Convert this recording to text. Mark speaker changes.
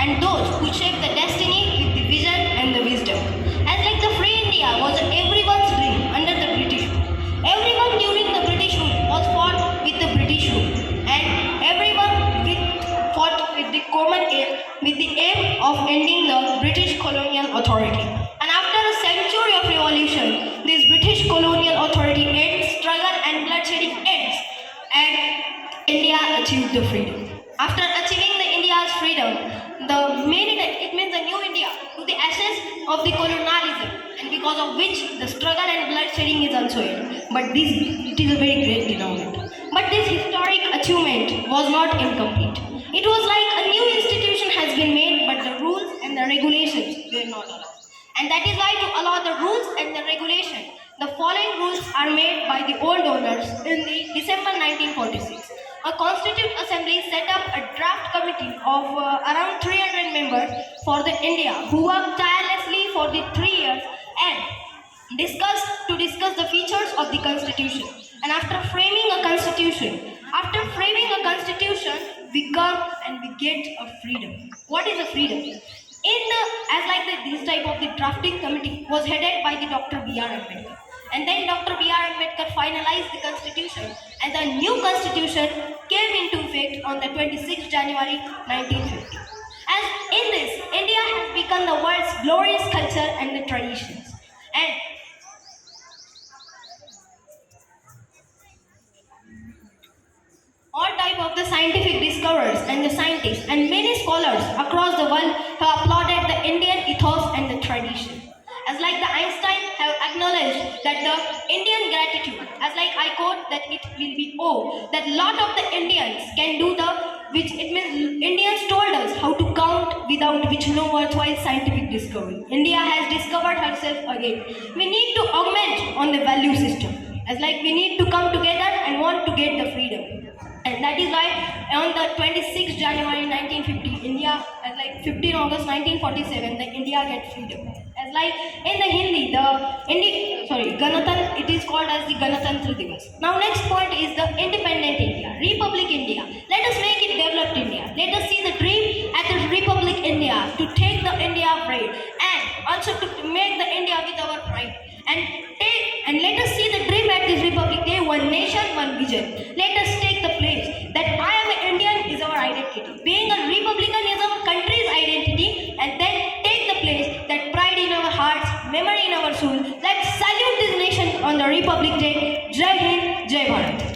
Speaker 1: and those who shape the destiny with the vision and the wisdom. As like the free India was everyone's dream under the British rule. Everyone during the British rule was fought with the British rule, and everyone fought with the common aim, with the aim of ending the British colonial authority. And after a century of revolution, this British colonial authority ends, struggle and bloodshedding ends, and India achieved the freedom. After achieving the India's freedom, it means the new India to the ashes of the colonialism, and because of which the struggle and bloodshedding is also ended. But it is a very great development. But this historic achievement was not incomplete. It was like a new institution has been made, but the rules and the regulations were not allowed. And that is why to allow the rules and the regulation, the following rules are made by the old owners in the December 1946. A constituent assembly set up a draft committee of around 300 members for the India who worked tirelessly for the 3 years and discuss the features of the constitution. And after framing a constitution, we come and we get a freedom. What is a freedom? This type of the drafting committee was headed by the Dr. B.R. Ambedkar. And then Dr. B.R. Ambedkar finalized the constitution, and the new constitution came into effect on the 26th January 1950. As in this, India has become the world's glorious culture and the traditions. And all type of the scientific discoverers and the scientists and many scholars across the world have applauded the Indian ethos and the tradition. As like the Einstein have acknowledged that the Indian gratitude, as like I quote, that it will be that lot of the Indians can do which it means Indians told us how to count without which no worthwhile scientific discovery. India has discovered herself again. We need to augment on the value system. As like we need to come together and want to get the freedom. And that is why on the 26th January 1950, India, as like 15 August 1947, the India gets freedom. As like in the Hindi, it is called as the Ganatantra Divas. Now next point is the independent India, Republic India. Let us make it developed India. Let us see the dream at the Republic India to take the India pride and also to make the India with our pride. And let us see the dream at this Republic Day, one nation, one vision. Let us take the place that I am an Indian is our identity. Being a Republican is our country's identity, and then take the place that pride in our hearts, memory in our soul. Let's salute this nation on the Republic Day. Jai Hind, Jai Bharat.